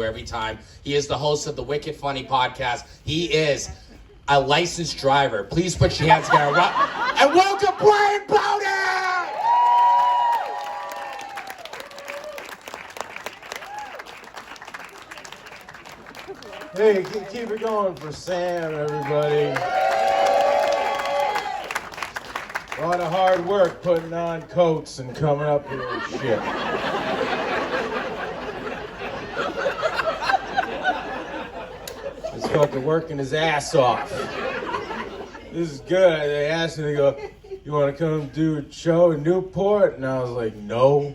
every time. He is the host of the Wicked Funny podcast. He is a licensed driver. Please put your hands together and welcome Brian Beaudoin! Hey, keep it going for Sam, everybody. A lot of hard work putting on coats and coming up here and shit. He's fucking working his ass off. This is good. They asked me, they go, you want to come do a show in Newport? And I was like, no.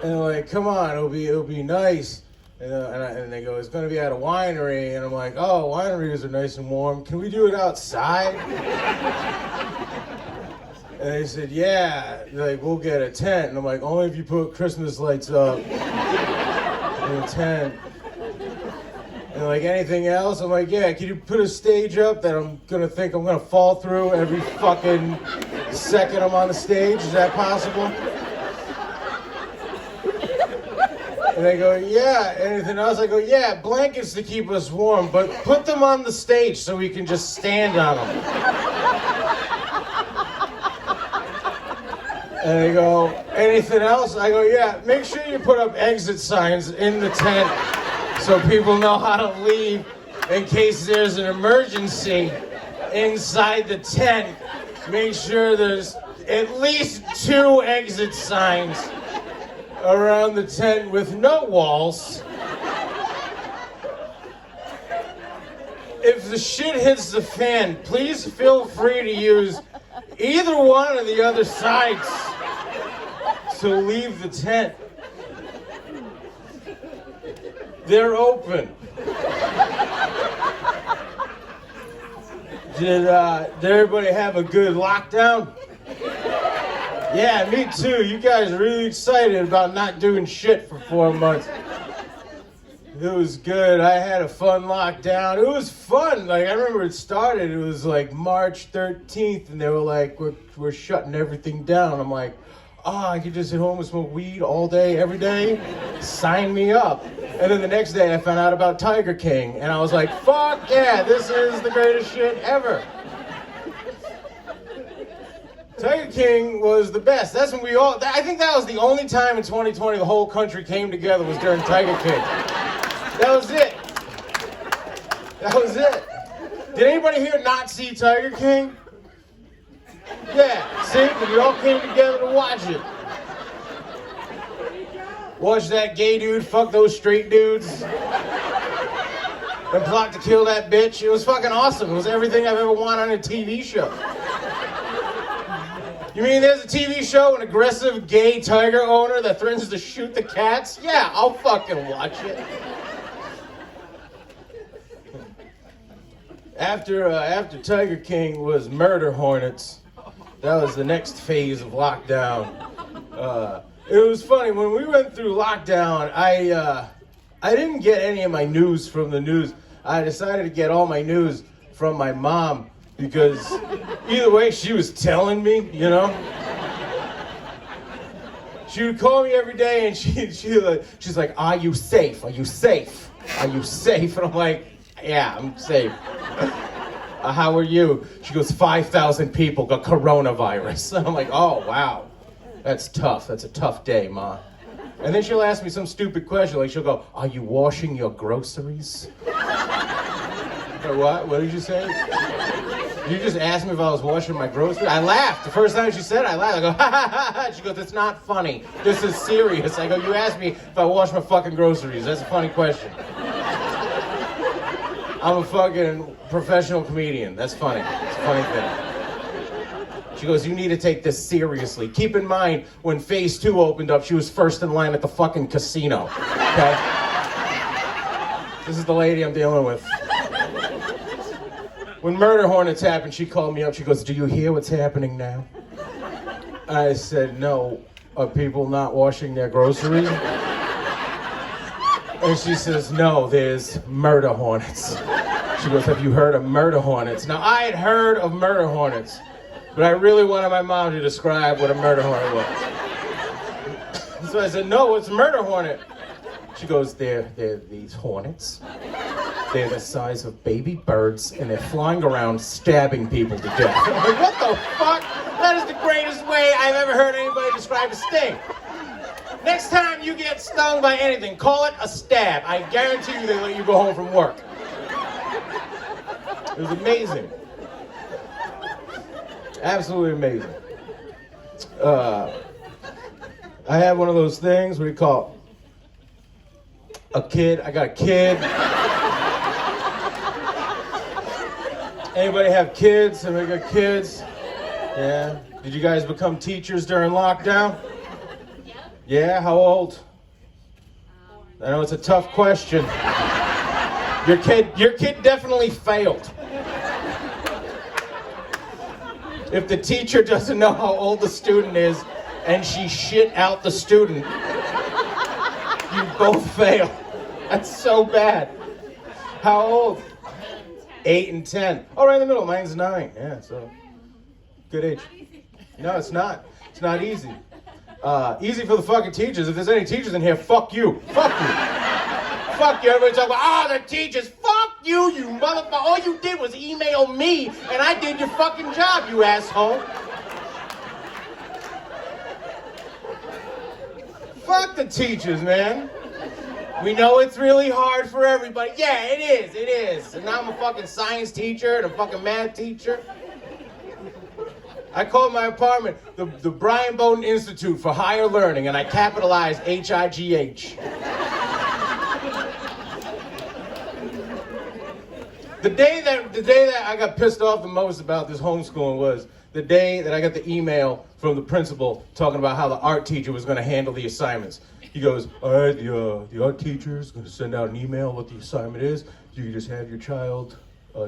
And they're like, come on, it'll be nice. And they go, it's going to be at a winery. And I'm like, oh, wineries are nice and warm. Can we do it outside? And they said, yeah. They're like, we'll get a tent. And I'm like, only if you put Christmas lights up in the tent. And they're like, anything else? I'm like, yeah, can you put a stage up that I'm going to think I'm going to fall through every fucking second I'm on the stage? Is that possible? And they go, yeah, anything else? I go, yeah, blankets to keep us warm, but put them on the stage so we can just stand on them. And they go, anything else? I go, yeah, make sure you put up exit signs in the tent so people know how to leave in case there's an emergency inside the tent. Make sure there's at least 2 exit signs around the tent with no walls. If the shit hits the fan, please feel free to use either one of the other sides to leave the tent. They're open. Did everybody have a good lockdown? Yeah, me too. You guys are really excited about not doing shit for 4 months. It was good. I had a fun lockdown. It was fun. Like, I remember it started. It was like March 13th, and they were like, we're shutting everything down. I'm like, I could just sit home and smoke weed all day, every day. Sign me up. And then the next day, I found out about Tiger King, and I was like, fuck yeah, this is the greatest shit ever. Tiger King was the best. That's when I think that was the only time in 2020 the whole country came together was during Tiger King. That was it. That was it. Did anybody here not see Tiger King? Yeah, see? We all came together to watch it. Watch that gay dude fuck those straight dudes. And plot to kill that bitch. It was fucking awesome. It was everything I've ever wanted on a TV show. You mean there's a TV show, an aggressive gay tiger owner that threatens to shoot the cats? Yeah, I'll fucking watch it. After Tiger King was Murder Hornets. That was the next phase of lockdown. It was funny, when we went through lockdown, I didn't get any of my news from the news. I decided to get all my news from my mom. Because either way, she was telling me, you know? She would call me every day and she's like, are you safe? Are you safe? Are you safe? And I'm like, yeah, I'm safe. How are you? She goes, 5,000 people got coronavirus. And I'm like, oh, wow. That's tough. That's a tough day, Ma. And then she'll ask me some stupid question, like she'll go, are you washing your groceries? Or what? What did you say? You just asked me if I was washing my groceries? I laughed. The first time she said it, I laughed. I go, ha ha ha ha. She goes, it's not funny. This is serious. I go, you asked me if I wash my fucking groceries. That's a funny question. I'm a fucking professional comedian. That's funny. It's a funny thing. She goes, you need to take this seriously. Keep in mind, when phase 2 opened up, she was first in line at the fucking casino. Okay? This is the lady I'm dealing with. When Murder Hornets happened, she called me up. She goes, do you hear what's happening now? I said, no. Are people not washing their groceries? And she says, no, there's murder hornets. She goes, have you heard of murder hornets? Now, I had heard of murder hornets, but I really wanted my mom to describe what a murder hornet was. So I said, no, it's a murder hornet. She goes, they're these hornets. They're the size of baby birds, and they're flying around stabbing people to death. I'm like, what the fuck? That is the greatest way I've ever heard anybody describe a sting. Next time you get stung by anything, call it a stab. I guarantee you they let you go home from work. It was amazing. Absolutely amazing. I had one of those things, what do you call it? A kid. I got a kid. Anybody have kids? Anybody got kids? Yeah. Did you guys become teachers during lockdown? Yep. Yeah, how old? I know it's a tough question. Your kid definitely failed. If the teacher doesn't know how old the student is and she shit out the student, you both fail. That's so bad. How old? 8 and 10. Oh, right in the middle. Mine's 9. Yeah, so good age. No, it's not. It's not easy. Easy for the fucking teachers. If there's any teachers in here, fuck you. Fuck you. Fuck you. Everybody talk about, the teachers. Fuck you, you motherfucker. All you did was email me, and I did your fucking job, you asshole. Fuck the teachers, man. We know it's really hard for everybody. Yeah, it is. And now I'm a fucking science teacher and a fucking math teacher. I called my apartment the Brian Beaudoin Institute for Higher Learning, and I capitalized HIGH. The day that I got pissed off the most about this homeschooling was the day that I got the email from the principal talking about how the art teacher was going to handle the assignments. He goes, all right, the art teacher is going to send out an email what the assignment is. You just have your child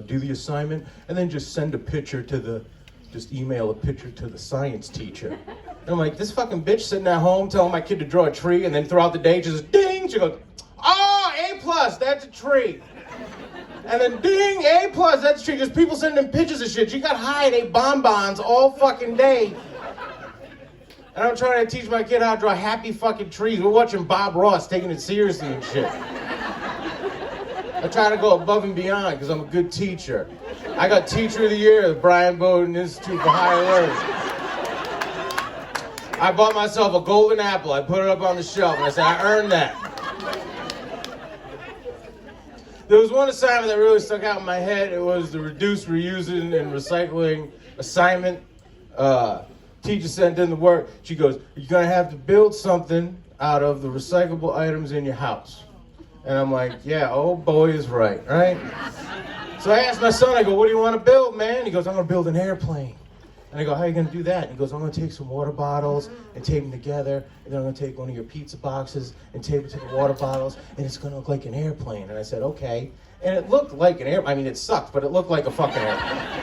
do the assignment, and then just email a picture to the science teacher. And I'm like, this fucking bitch sitting at home telling my kid to draw a tree, and then throughout the day, just ding, she goes, oh, A+, that's a tree. And then ding, A+, that's a tree. Just people sending them pictures of shit. She got high and ate bonbons all fucking day. And I'm trying to teach my kid how to draw happy fucking trees. We're watching Bob Ross, taking it seriously and shit. I try to go above and beyond because I'm a good teacher. I got Teacher of the Year at the Brian Beaudoin Institute for Higher Learning. I bought myself a golden apple. I put it up on the shelf and I said, I earned that. There was one assignment that really stuck out in my head. It was the reduce, reusing, and recycling assignment. Teacher sent in the work. She goes, you're going to have to build something out of the recyclable items in your house. And I'm like, yeah, old boy is right? So I asked my son, I go, what do you want to build, man? He goes, I'm going to build an airplane. And I go, how are you going to do that? And he goes, I'm going to take some water bottles and tape them together, and then I'm going to take one of your pizza boxes and tape it to the water bottles, and it's going to look like an airplane. And I said, okay. And it looked like an airplane. I mean, it sucked, but it looked like a fucking airplane.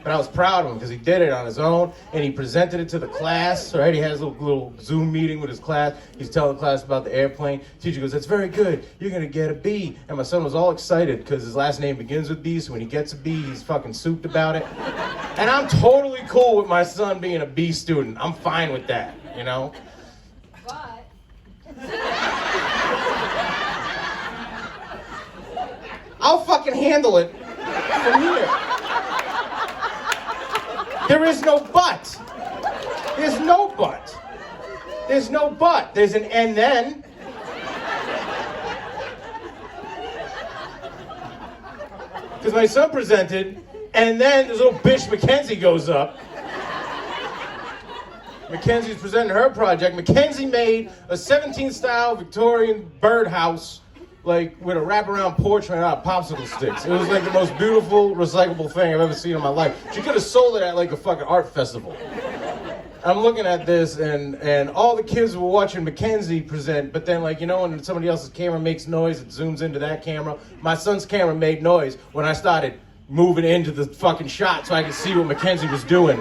But I was proud of him because he did it on his own, and he presented it to the class, right? He has a little Zoom meeting with his class. He's telling the class about the airplane. Teacher goes, that's very good. You're going to get a B. And my son was all excited because his last name begins with B, so when he gets a B, he's fucking souped about it. And I'm totally cool with my son being a B student. I'm fine with that, you know? But I'll fucking handle it from here. There is no but. There's no but. There's no but. There's an and then. Because my son presented, and then this little bitch Mackenzie goes up. Mackenzie's presenting her project. Mackenzie made a 17th style Victorian birdhouse, like with a wraparound porch made out of popsicle sticks. It was like the most beautiful, recyclable thing I've ever seen in my life. She could have sold it at like a fucking art festival. I'm looking at this and all the kids were watching Mackenzie present, but then like, you know, when somebody else's camera makes noise, it zooms into that camera. My son's camera made noise when I started moving into the fucking shot so I could see what Mackenzie was doing.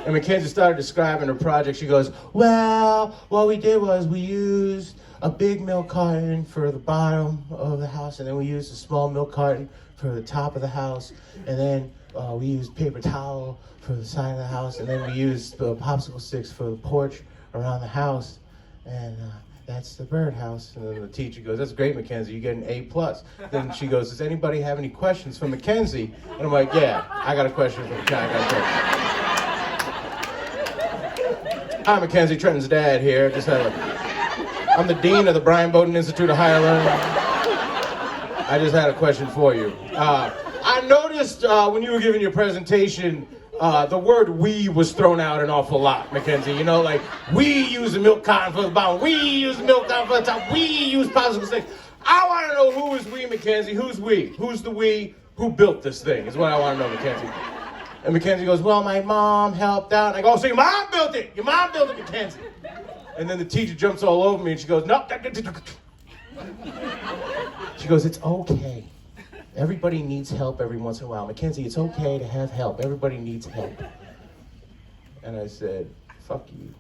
And Mackenzie started describing her project. She goes, well, what we did was we used a big milk carton for the bottom of the house, and then we used a small milk carton for the top of the house, and then we used paper towel for the side of the house, and then we used popsicle sticks for the porch around the house, and that's the birdhouse. And then the teacher goes, that's great, Mackenzie, you get an A+. Then she goes, does anybody have any questions for Mackenzie? And I'm like, yeah, I got a question for Mackenzie. Hi, Mackenzie, Trenton's dad here. I'm the dean of the Brian Beaudoin Institute of Higher Learning. I just had a question for you. I noticed when you were giving your presentation, the word "we" was thrown out an awful lot, Mackenzie. You know, like, we use the milk carton for the bottom, we use the milk carton for the top, we use popsicle sticks. I want to know who is we, Mackenzie? Who's we? Who's the we? Who built this thing is what I want to know, Mackenzie. And Mackenzie goes, well, my mom helped out. And I go, oh, so your mom built it. Your mom built it, Mackenzie. And then the teacher jumps all over me and she goes, no. She goes, it's okay. Everybody needs help every once in a while. Mackenzie, it's okay to have help. Everybody needs help. And I said, fuck you.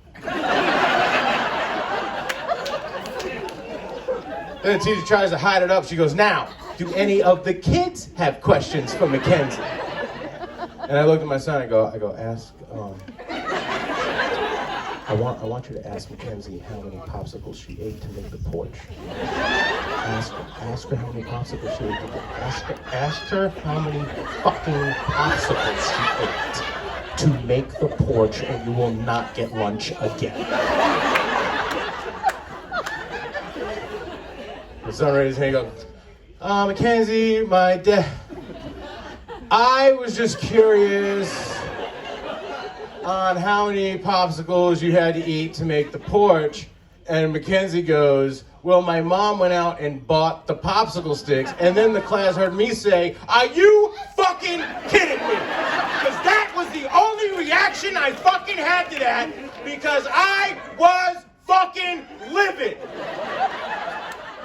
Then the teacher tries to hide it up. She goes, now, do any of the kids have questions for Mackenzie? And I looked at my son, I go, ask, I want you to ask Mackenzie how many popsicles she ate to make the porch. Ask her how many popsicles she ate. Ask her how many fucking popsicles she ate to make the porch, and you will not get lunch again. My son raised his hand and goes, Mackenzie, my dad. I was just curious on how many popsicles you had to eat to make the porch. And Mackenzie goes, well, my mom went out and bought the popsicle sticks, and then the class heard me say, are you fucking kidding me? Because that was the only reaction I fucking had to that, because I was fucking livid.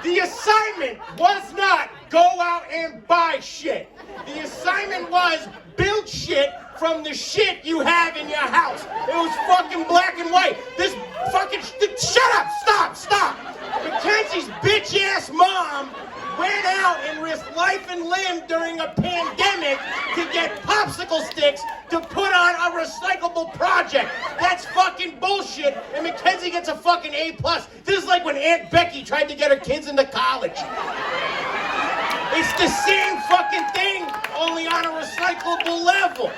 The assignment was not go out and buy shit. The assignment was build shit from the shit you have in your house. It was fucking black and white. This fucking, shut up, stop. Mackenzie's bitch ass mom went out and risked life and limb during a pandemic to get popsicle sticks to put on a recyclable project. That's fucking bullshit, and Mackenzie gets a fucking A+. This is like when Aunt Becky tried to get her kids into college. It's the same fucking thing, only on a recyclable level.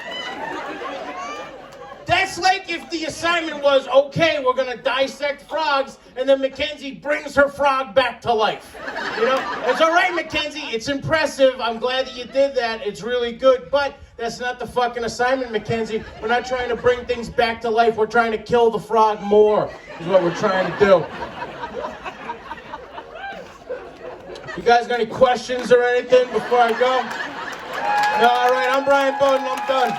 That's like if the assignment was, okay, we're gonna dissect frogs, and then Mackenzie brings her frog back to life. You know? It's all right, Mackenzie, it's impressive. I'm glad that you did that. It's really good, but that's not the fucking assignment, Mackenzie. We're not trying to bring things back to life. We're trying to kill the frog more, is what we're trying to do. You guys got any questions or anything before I go? No, all right, I'm Brian Beaudoin, I'm done.